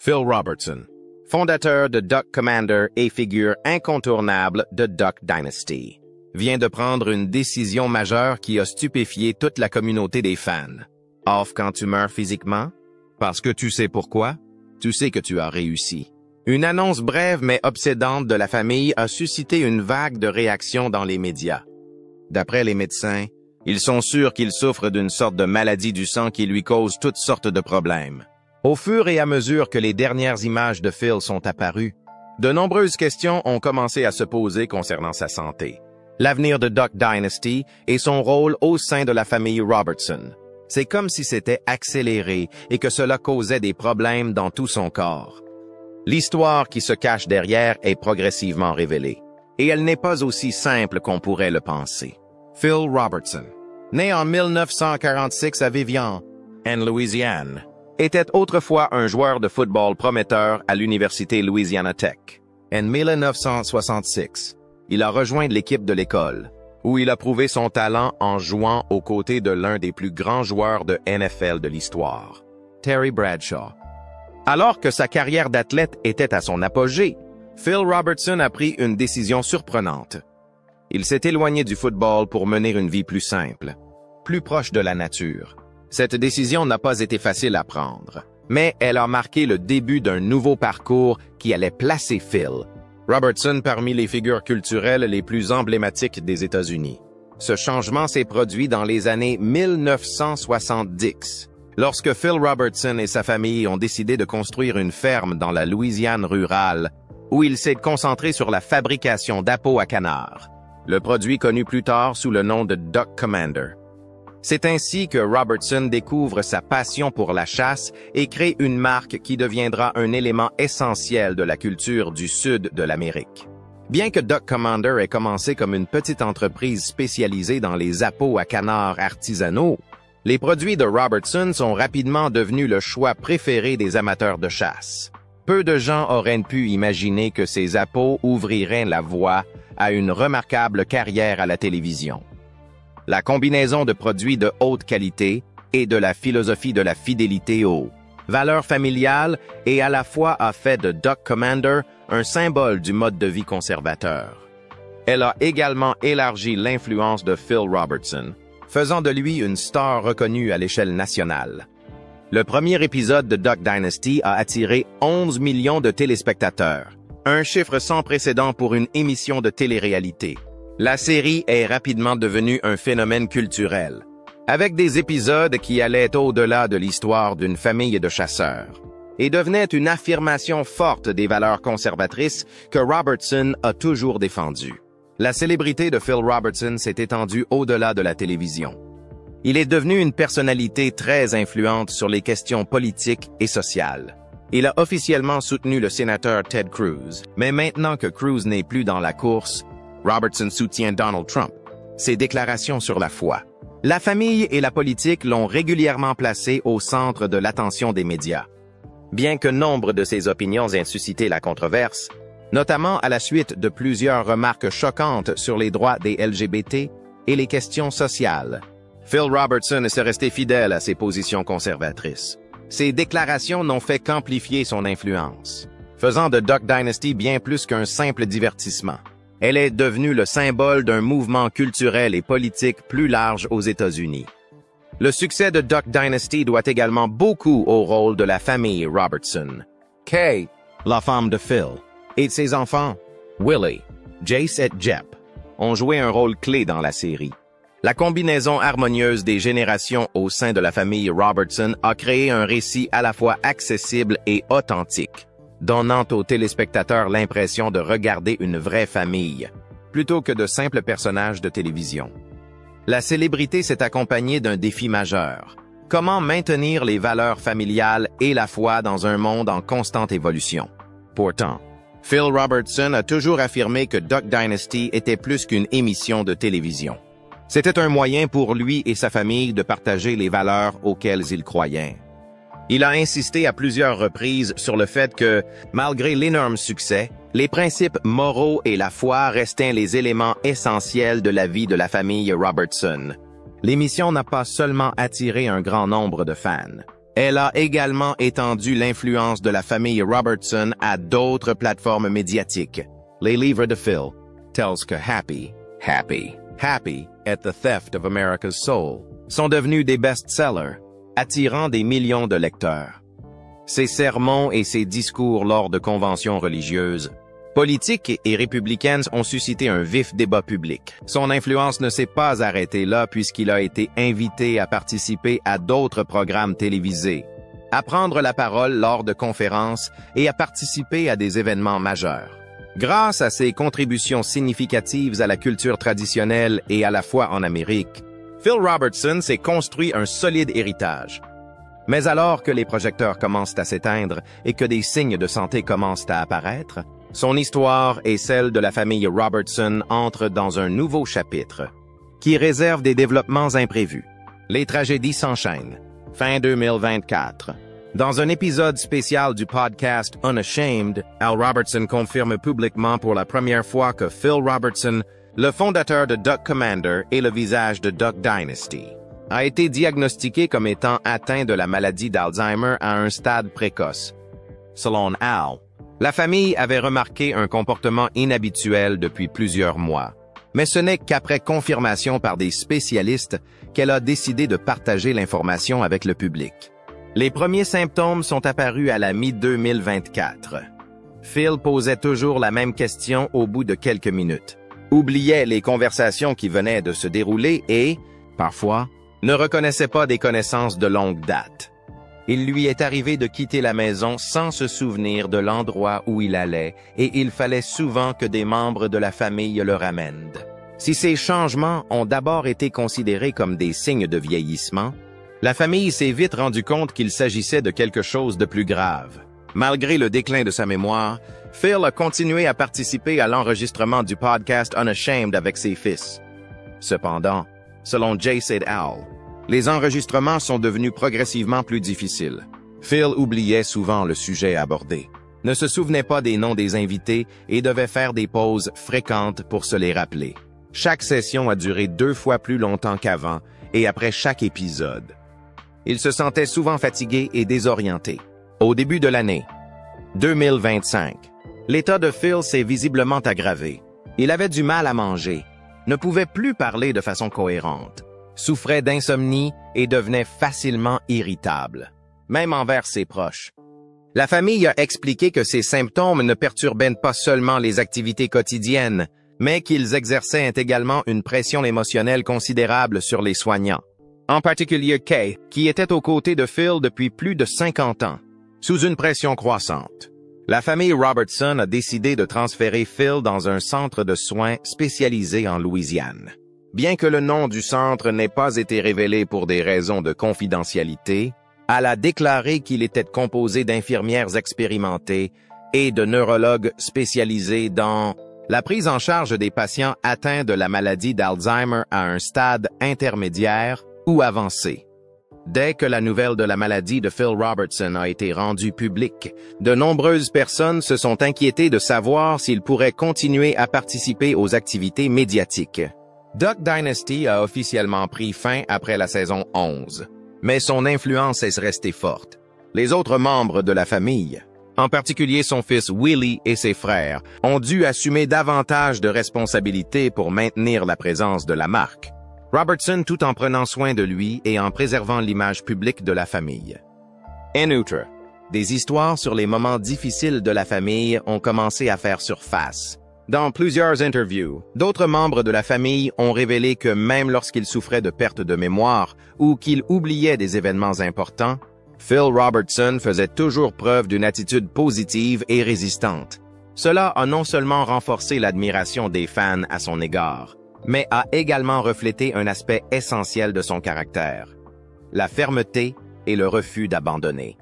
Phil Robertson, fondateur de Duck Commander et figure incontournable de Duck Dynasty, vient de prendre une décision majeure qui a stupéfié toute la communauté des fans. Off quand tu meurs physiquement? Parce que tu sais pourquoi? Tu sais que tu as réussi. Une annonce brève mais obsédante de la famille a suscité une vague de réactions dans les médias. D'après les médecins, ils sont sûrs qu'il souffre d'une sorte de maladie du sang qui lui cause toutes sortes de problèmes. Au fur et à mesure que les dernières images de Phil sont apparues, de nombreuses questions ont commencé à se poser concernant sa santé, l'avenir de Duck Dynasty et son rôle au sein de la famille Robertson. C'est comme si c'était accéléré et que cela causait des problèmes dans tout son corps. L'histoire qui se cache derrière est progressivement révélée, et elle n'est pas aussi simple qu'on pourrait le penser. Phil Robertson, né en 1946 à Vivian, en Louisiane, était autrefois un joueur de football prometteur à l'Université Louisiana Tech. En 1966, il a rejoint l'équipe de l'école, où il a prouvé son talent en jouant aux côtés de l'un des plus grands joueurs de NFL de l'histoire, Terry Bradshaw. Alors que sa carrière d'athlète était à son apogée, Phil Robertson a pris une décision surprenante. Il s'est éloigné du football pour mener une vie plus simple, plus proche de la nature. Cette décision n'a pas été facile à prendre, mais elle a marqué le début d'un nouveau parcours qui allait placer Phil Robertson parmi les figures culturelles les plus emblématiques des États-Unis. Ce changement s'est produit dans les années 1970, lorsque Phil Robertson et sa famille ont décidé de construire une ferme dans la Louisiane rurale, où il s'est concentré sur la fabrication d'appâts à canards, le produit connu plus tard sous le nom de Duck Commander. C'est ainsi que Robertson découvre sa passion pour la chasse et crée une marque qui deviendra un élément essentiel de la culture du sud de l'Amérique. Bien que Duck Commander ait commencé comme une petite entreprise spécialisée dans les appâts à canards artisanaux, les produits de Robertson sont rapidement devenus le choix préféré des amateurs de chasse. Peu de gens auraient pu imaginer que ces appâts ouvriraient la voie à une remarquable carrière à la télévision. La combinaison de produits de haute qualité et de la philosophie de la fidélité aux valeurs familiales et à la fois a fait de Duck Commander un symbole du mode de vie conservateur. Elle a également élargi l'influence de Phil Robertson, faisant de lui une star reconnue à l'échelle nationale. Le premier épisode de Duck Dynasty a attiré 11 millions de téléspectateurs, un chiffre sans précédent pour une émission de télé-réalité. La série est rapidement devenue un phénomène culturel, avec des épisodes qui allaient au-delà de l'histoire d'une famille de chasseurs, et devenaient une affirmation forte des valeurs conservatrices que Robertson a toujours défendues. La célébrité de Phil Robertson s'est étendue au-delà de la télévision. Il est devenu une personnalité très influente sur les questions politiques et sociales. Il a officiellement soutenu le sénateur Ted Cruz, mais maintenant que Cruz n'est plus dans la course, Robertson soutient Donald Trump. Ses déclarations sur la foi. La famille et la politique l'ont régulièrement placé au centre de l'attention des médias. Bien que nombre de ses opinions aient suscité la controverse, notamment à la suite de plusieurs remarques choquantes sur les droits des LGBT et les questions sociales, Phil Robertson est resté fidèle à ses positions conservatrices. Ses déclarations n'ont fait qu'amplifier son influence, faisant de Duck Dynasty bien plus qu'un simple divertissement. Elle est devenue le symbole d'un mouvement culturel et politique plus large aux États-Unis. Le succès de Duck Dynasty doit également beaucoup au rôle de la famille Robertson. Kay, la femme de Phil, et de ses enfants, Willie, Jace et Jep, ont joué un rôle clé dans la série. La combinaison harmonieuse des générations au sein de la famille Robertson a créé un récit à la fois accessible et authentique, donnant aux téléspectateurs l'impression de regarder une vraie famille, plutôt que de simples personnages de télévision. La célébrité s'est accompagnée d'un défi majeur. Comment maintenir les valeurs familiales et la foi dans un monde en constante évolution? Pourtant, Phil Robertson a toujours affirmé que Duck Dynasty était plus qu'une émission de télévision. C'était un moyen pour lui et sa famille de partager les valeurs auxquelles ils croyaient. Il a insisté à plusieurs reprises sur le fait que, malgré l'énorme succès, les principes moraux et la foi restaient les éléments essentiels de la vie de la famille Robertson. L'émission n'a pas seulement attiré un grand nombre de fans, Elle a également étendu l'influence de la famille Robertson à d'autres plateformes médiatiques. Les livres de Phil, tels que Happy at the Theft of America's Soul, sont devenus des best-sellers, attirant des millions de lecteurs. Ses sermons et ses discours lors de conventions religieuses, politiques et républicaines ont suscité un vif débat public. Son influence ne s'est pas arrêtée là puisqu'il a été invité à participer à d'autres programmes télévisés, à prendre la parole lors de conférences et à participer à des événements majeurs. Grâce à ses contributions significatives à la culture traditionnelle et à la foi en Amérique, Phil Robertson s'est construit un solide héritage. Mais alors que les projecteurs commencent à s'éteindre et que des signes de santé commencent à apparaître, son histoire et celle de la famille Robertson entrent dans un nouveau chapitre, qui réserve des développements imprévus. Les tragédies s'enchaînent. Fin 2024. Dans un épisode spécial du podcast Unashamed, Al Robertson confirme publiquement pour la première fois que Phil Robertson, le fondateur de Duck Commander et le visage de Duck Dynasty, a été diagnostiqué comme étant atteint de la maladie d'Alzheimer à un stade précoce. Selon Al, la famille avait remarqué un comportement inhabituel depuis plusieurs mois, mais ce n'est qu'après confirmation par des spécialistes qu'elle a décidé de partager l'information avec le public. Les premiers symptômes sont apparus à la mi-2024. Phil posait toujours la même question au bout de quelques minutes, oubliait les conversations qui venaient de se dérouler et, parfois, ne reconnaissait pas des connaissances de longue date. Il lui est arrivé de quitter la maison sans se souvenir de l'endroit où il allait et il fallait souvent que des membres de la famille le ramènent. Si ces changements ont d'abord été considérés comme des signes de vieillissement, la famille s'est vite rendu compte qu'il s'agissait de quelque chose de plus grave. Malgré le déclin de sa mémoire, Phil a continué à participer à l'enregistrement du podcast Unashamed avec ses fils. Cependant, selon Jace et al., les enregistrements sont devenus progressivement plus difficiles. Phil oubliait souvent le sujet abordé, ne se souvenait pas des noms des invités et devait faire des pauses fréquentes pour se les rappeler. Chaque session a duré 2 fois plus longtemps qu'avant et après chaque épisode. Il se sentait souvent fatigué et désorienté. Au début de l'année 2025, l'état de Phil s'est visiblement aggravé. Il avait du mal à manger, ne pouvait plus parler de façon cohérente, souffrait d'insomnie et devenait facilement irritable, même envers ses proches. La famille a expliqué que ces symptômes ne perturbaient pas seulement les activités quotidiennes, mais qu'ils exerçaient également une pression émotionnelle considérable sur les soignants. En particulier Kay, qui était aux côtés de Phil depuis plus de 50 ans, sous une pression croissante. La famille Robertson a décidé de transférer Phil dans un centre de soins spécialisé en Louisiane. Bien que le nom du centre n'ait pas été révélé pour des raisons de confidentialité, elle a déclaré qu'il était composé d'infirmières expérimentées et de neurologues spécialisés dans la prise en charge des patients atteints de la maladie d'Alzheimer à un stade intermédiaire ou avancé. Dès que la nouvelle de la maladie de Phil Robertson a été rendue publique, de nombreuses personnes se sont inquiétées de savoir s'il pourrait continuer à participer aux activités médiatiques. Duck Dynasty a officiellement pris fin après la saison 11, mais son influence est restée forte. Les autres membres de la famille, en particulier son fils Willie et ses frères, ont dû assumer davantage de responsabilités pour maintenir la présence de la marque Robertson tout en prenant soin de lui et en préservant l'image publique de la famille. En outre, des histoires sur les moments difficiles de la famille ont commencé à faire surface. Dans plusieurs interviews, d'autres membres de la famille ont révélé que même lorsqu'ils souffraient de perte de mémoire ou qu'ils oubliaient des événements importants, Phil Robertson faisait toujours preuve d'une attitude positive et résistante. Cela a non seulement renforcé l'admiration des fans à son égard, mais a également reflété un aspect essentiel de son caractère, la fermeté et le refus d'abandonner.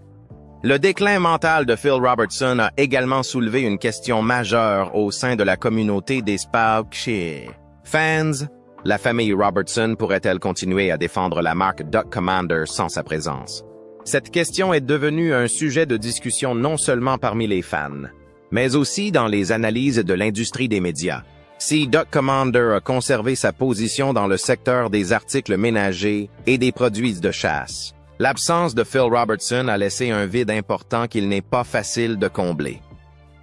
Le déclin mental de Phil Robertson a également soulevé une question majeure au sein de la communauté des Spokane fans. La famille Robertson pourrait-elle continuer à défendre la marque Duck Commander sans sa présence? Cette question est devenue un sujet de discussion non seulement parmi les fans, mais aussi dans les analyses de l'industrie des médias. Si Duck Commander a conservé sa position dans le secteur des articles ménagers et des produits de chasse, L'absence de Phil Robertson a laissé un vide important qu'il n'est pas facile de combler.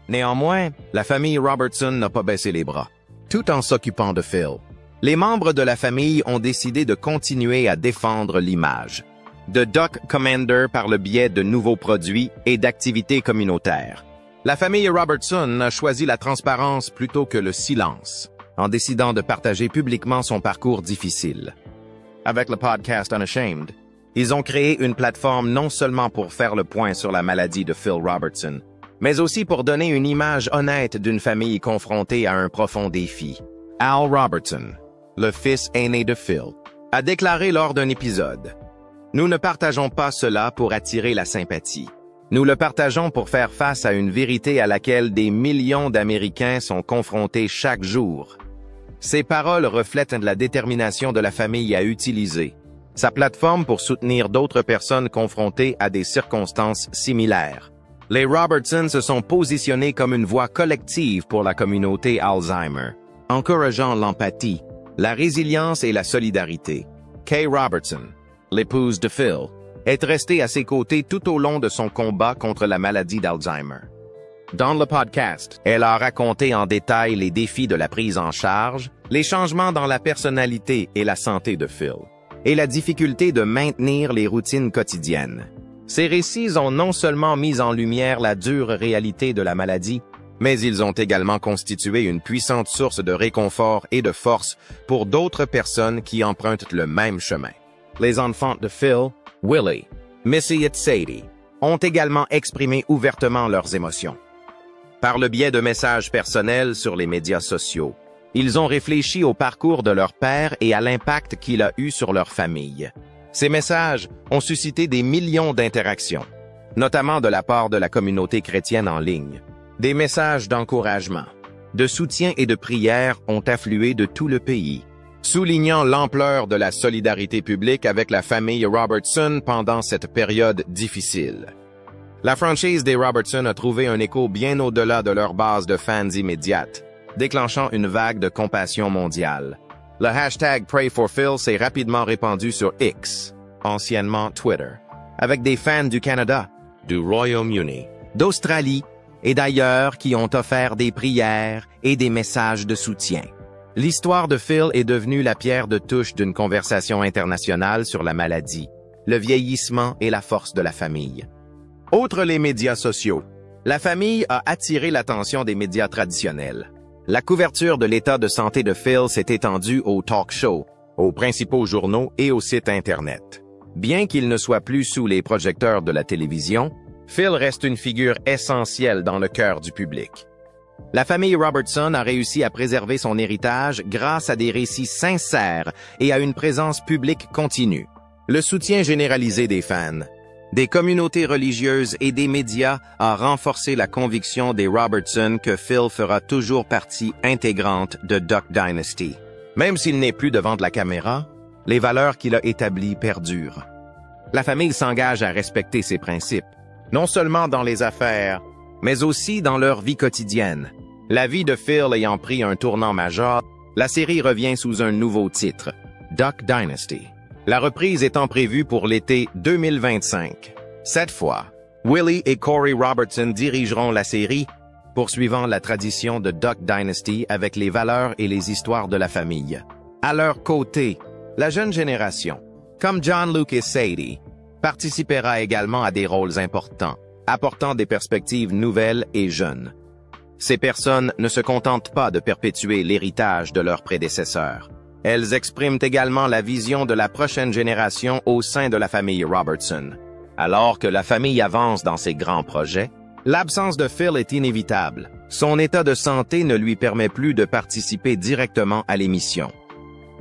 Néanmoins, la famille Robertson n'a pas baissé les bras, tout en s'occupant de Phil. Les membres de la famille ont décidé de continuer à défendre l'image de Duck Commander par le biais de nouveaux produits et d'activités communautaires. La famille Robertson a choisi la transparence plutôt que le silence, en décidant de partager publiquement son parcours difficile. Avec le podcast Unashamed, ils ont créé une plateforme non seulement pour faire le point sur la maladie de Phil Robertson, mais aussi pour donner une image honnête d'une famille confrontée à un profond défi. Al Robertson, le fils aîné de Phil, a déclaré lors d'un épisode « Nous ne partageons pas cela pour attirer la sympathie. Nous le partageons pour faire face à une vérité à laquelle des millions d'Américains sont confrontés chaque jour. » Ces paroles reflètent la détermination de la famille à utiliser sa plateforme pour soutenir d'autres personnes confrontées à des circonstances similaires. Les Robertson se sont positionnés comme une voix collective pour la communauté Alzheimer, encourageant l'empathie, la résilience et la solidarité. Kay Robertson, l'épouse de Phil, est restée à ses côtés tout au long de son combat contre la maladie d'Alzheimer. Dans le podcast, elle a raconté en détail les défis de la prise en charge, les changements dans la personnalité et la santé de Phil, et la difficulté de maintenir les routines quotidiennes. Ces récits ont non seulement mis en lumière la dure réalité de la maladie, mais ils ont également constitué une puissante source de réconfort et de force pour d'autres personnes qui empruntent le même chemin. Les enfants de Phil, Willie, Missy et Sadie, ont également exprimé ouvertement leurs émotions. Par le biais de messages personnels sur les médias sociaux, ils ont réfléchi au parcours de leur père et à l'impact qu'il a eu sur leur famille. Ces messages ont suscité des millions d'interactions, notamment de la part de la communauté chrétienne en ligne. Des messages d'encouragement, de soutien et de prière ont afflué de tout le pays, soulignant l'ampleur de la solidarité publique avec la famille Robertson pendant cette période difficile. La franchise des Robertson a trouvé un écho bien au-delà de leur base de fans immédiate, déclenchant une vague de compassion mondiale. Le hashtag #PrayForPhil s'est rapidement répandu sur X, anciennement Twitter, avec des fans du Canada, du Royaume-Uni, d'Australie et d'ailleurs qui ont offert des prières et des messages de soutien. L'histoire de Phil est devenue la pierre de touche d'une conversation internationale sur la maladie, le vieillissement et la force de la famille. Outre les médias sociaux, la famille a attiré l'attention des médias traditionnels. La couverture de l'état de santé de Phil s'est étendue aux talk shows, aux principaux journaux et aux sites Internet. Bien qu'il ne soit plus sous les projecteurs de la télévision, Phil reste une figure essentielle dans le cœur du public. La famille Robertson a réussi à préserver son héritage grâce à des récits sincères et à une présence publique continue. Le soutien généralisé des fans, des communautés religieuses et des médias a renforcé la conviction des Robertson que Phil fera toujours partie intégrante de Duck Dynasty. Même s'il n'est plus devant de la caméra, les valeurs qu'il a établies perdurent. La famille s'engage à respecter ses principes, non seulement dans les affaires, mais aussi dans leur vie quotidienne. La vie de Phil ayant pris un tournant majeur, la série revient sous un nouveau titre, Duck Dynasty. La reprise étant prévue pour l'été 2025. Cette fois, Willie et Corey Robertson dirigeront la série, poursuivant la tradition de Duck Dynasty avec les valeurs et les histoires de la famille. À leur côté, la jeune génération, comme John Luke et Sadie, participera également à des rôles importants, apportant des perspectives nouvelles et jeunes. Ces personnes ne se contentent pas de perpétuer l'héritage de leurs prédécesseurs. Elles expriment également la vision de la prochaine génération au sein de la famille Robertson. Alors que la famille avance dans ses grands projets, l'absence de Phil est inévitable. Son état de santé ne lui permet plus de participer directement à l'émission.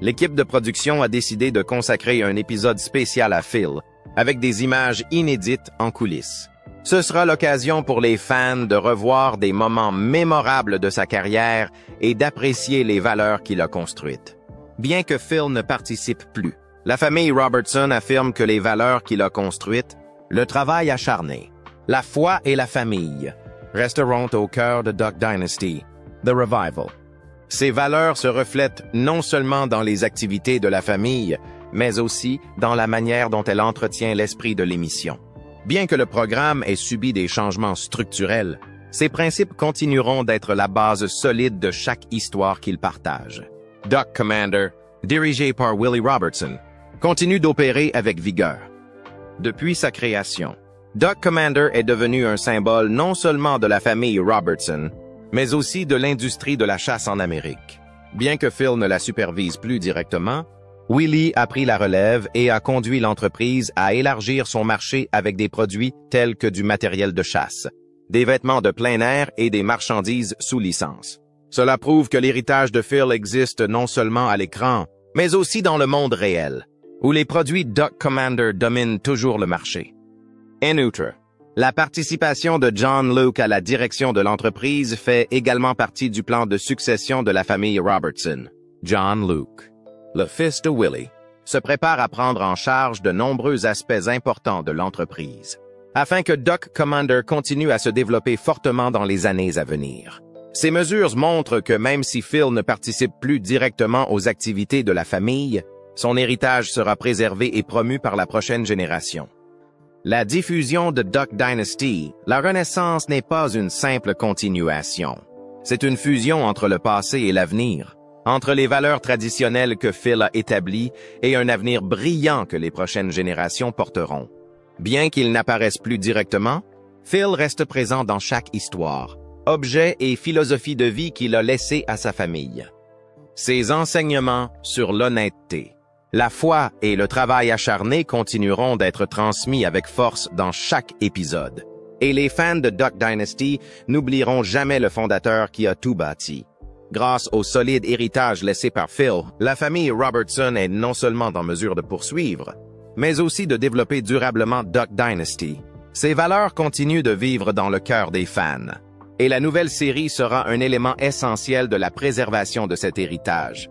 L'équipe de production a décidé de consacrer un épisode spécial à Phil, avec des images inédites en coulisses. Ce sera l'occasion pour les fans de revoir des moments mémorables de sa carrière et d'apprécier les valeurs qu'il a construites. Bien que Phil ne participe plus, la famille Robertson affirme que les valeurs qu'il a construites, le travail acharné, la foi et la famille, resteront au cœur de Duck Dynasty, The Revival. Ces valeurs se reflètent non seulement dans les activités de la famille, mais aussi dans la manière dont elle entretient l'esprit de l'émission. Bien que le programme ait subi des changements structurels, ces principes continueront d'être la base solide de chaque histoire qu'il partage. Duck Commander, dirigé par Willie Robertson, continue d'opérer avec vigueur. Depuis sa création, Duck Commander est devenu un symbole non seulement de la famille Robertson, mais aussi de l'industrie de la chasse en Amérique. Bien que Phil ne la supervise plus directement, Willie a pris la relève et a conduit l'entreprise à élargir son marché avec des produits tels que du matériel de chasse, des vêtements de plein air et des marchandises sous licence. Cela prouve que l'héritage de Phil existe non seulement à l'écran, mais aussi dans le monde réel, où les produits Duck Commander dominent toujours le marché. En outre, la participation de John Luke à la direction de l'entreprise fait également partie du plan de succession de la famille Robertson. John Luke, le fils de Willie, se prépare à prendre en charge de nombreux aspects importants de l'entreprise, afin que Duck Commander continue à se développer fortement dans les années à venir. Ces mesures montrent que même si Phil ne participe plus directement aux activités de la famille, son héritage sera préservé et promu par la prochaine génération. La diffusion de Duck Dynasty, la Renaissance n'est pas une simple continuation. C'est une fusion entre le passé et l'avenir, entre les valeurs traditionnelles que Phil a établies et un avenir brillant que les prochaines générations porteront. Bien qu'il n'apparaisse plus directement, Phil reste présent dans chaque histoire, objet et philosophie de vie qu'il a laissé à sa famille. Ses enseignements sur l'honnêteté, la foi et le travail acharné continueront d'être transmis avec force dans chaque épisode. Et les fans de Duck Dynasty n'oublieront jamais le fondateur qui a tout bâti. Grâce au solide héritage laissé par Phil, la famille Robertson est non seulement en mesure de poursuivre, mais aussi de développer durablement Duck Dynasty. Ces valeurs continuent de vivre dans le cœur des fans. Et la nouvelle série sera un élément essentiel de la préservation de cet héritage.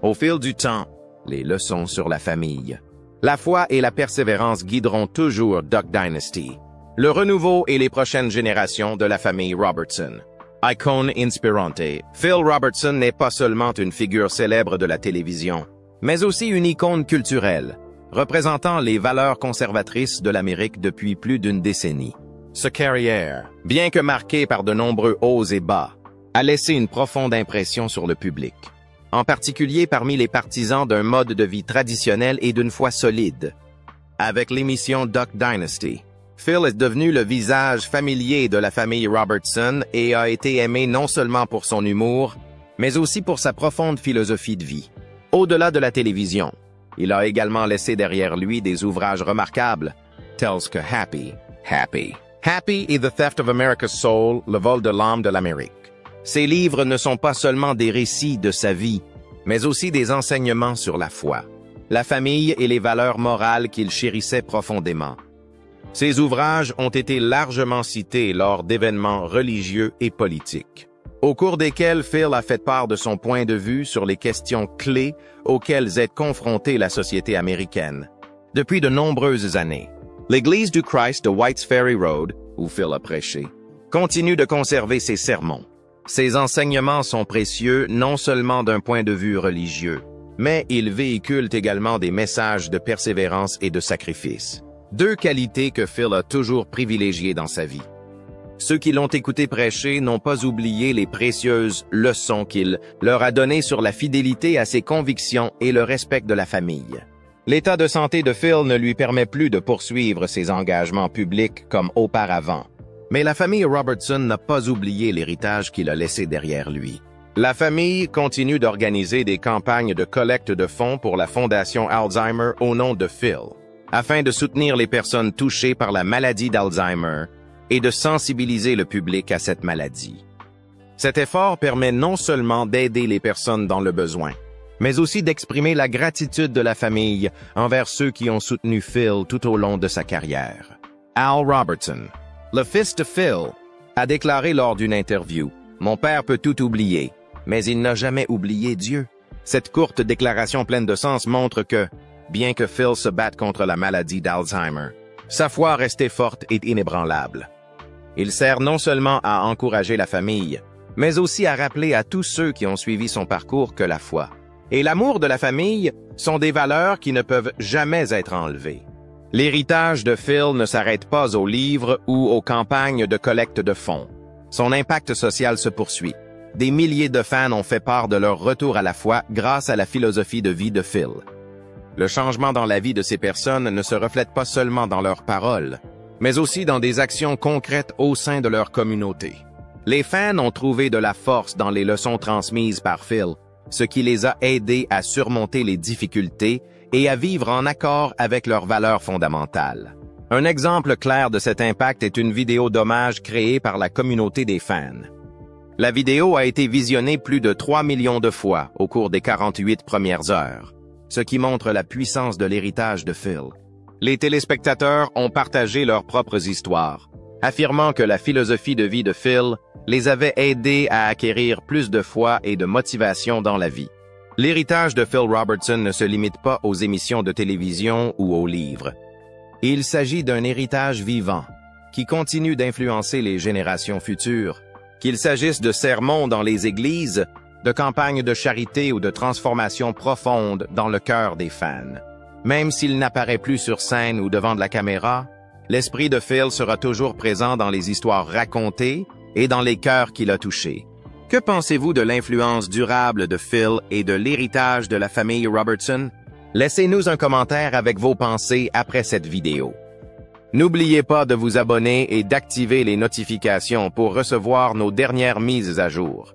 Au fil du temps, les leçons sur la famille, la foi et la persévérance guideront toujours Duck Dynasty, le renouveau et les prochaines générations de la famille Robertson. Icône inspirante, Phil Robertson n'est pas seulement une figure célèbre de la télévision, mais aussi une icône culturelle, représentant les valeurs conservatrices de l'Amérique depuis plus d'une décennie. Sa carrière, bien que marquée par de nombreux hauts et bas, a laissé une profonde impression sur le public, en particulier parmi les partisans d'un mode de vie traditionnel et d'une foi solide. Avec l'émission Duck Dynasty, Phil est devenu le visage familier de la famille Robertson et a été aimé non seulement pour son humour, mais aussi pour sa profonde philosophie de vie. Au-delà de la télévision, il a également laissé derrière lui des ouvrages remarquables, tels que Happy et The Theft of America's Soul, le vol de l'âme de l'Amérique. Ces livres ne sont pas seulement des récits de sa vie, mais aussi des enseignements sur la foi, la famille et les valeurs morales qu'il chérissait profondément. Ces ouvrages ont été largement cités lors d'événements religieux et politiques, au cours desquels Phil a fait part de son point de vue sur les questions clés auxquelles est confrontée la société américaine. Depuis de nombreuses années, l'Église du Christ de Whites Ferry Road, où Phil a prêché, continue de conserver ses sermons. Ces enseignements sont précieux non seulement d'un point de vue religieux, mais ils véhiculent également des messages de persévérance et de sacrifice. Deux qualités que Phil a toujours privilégiées dans sa vie. Ceux qui l'ont écouté prêcher n'ont pas oublié les précieuses leçons qu'il leur a données sur la fidélité à ses convictions et le respect de la famille. L'état de santé de Phil ne lui permet plus de poursuivre ses engagements publics comme auparavant. Mais la famille Robertson n'a pas oublié l'héritage qu'il a laissé derrière lui. La famille continue d'organiser des campagnes de collecte de fonds pour la Fondation Alzheimer au nom de Phil, afin de soutenir les personnes touchées par la maladie d'Alzheimer et de sensibiliser le public à cette maladie. Cet effort permet non seulement d'aider les personnes dans le besoin, mais aussi d'exprimer la gratitude de la famille envers ceux qui ont soutenu Phil tout au long de sa carrière. Al Robertson, le fils de Phil, a déclaré lors d'une interview « Mon père peut tout oublier, mais il n'a jamais oublié Dieu ». Cette courte déclaration pleine de sens montre que, bien que Phil se batte contre la maladie d'Alzheimer, sa foi restait forte et inébranlable. Il sert non seulement à encourager la famille, mais aussi à rappeler à tous ceux qui ont suivi son parcours que la foi, et l'amour de la famille sont des valeurs qui ne peuvent jamais être enlevées. L'héritage de Phil ne s'arrête pas aux livres ou aux campagnes de collecte de fonds. Son impact social se poursuit. Des milliers de fans ont fait part de leur retour à la foi grâce à la philosophie de vie de Phil. Le changement dans la vie de ces personnes ne se reflète pas seulement dans leurs paroles, mais aussi dans des actions concrètes au sein de leur communauté. Les fans ont trouvé de la force dans les leçons transmises par Phil, ce qui les a aidés à surmonter les difficultés et à vivre en accord avec leurs valeurs fondamentales. Un exemple clair de cet impact est une vidéo d'hommage créée par la communauté des fans. La vidéo a été visionnée plus de 3 millions de fois au cours des 48 premières heures, ce qui montre la puissance de l'héritage de Phil. Les téléspectateurs ont partagé leurs propres histoires, affirmant que la philosophie de vie de Phil les avait aidés à acquérir plus de foi et de motivation dans la vie. L'héritage de Phil Robertson ne se limite pas aux émissions de télévision ou aux livres. Il s'agit d'un héritage vivant, qui continue d'influencer les générations futures, qu'il s'agisse de sermons dans les églises, de campagnes de charité ou de transformations profondes dans le cœur des fans. Même s'il n'apparaît plus sur scène ou devant de la caméra, l'esprit de Phil sera toujours présent dans les histoires racontées et dans les cœurs qu'il a touchés. Que pensez-vous de l'influence durable de Phil et de l'héritage de la famille Robertson? Laissez-nous un commentaire avec vos pensées après cette vidéo. N'oubliez pas de vous abonner et d'activer les notifications pour recevoir nos dernières mises à jour.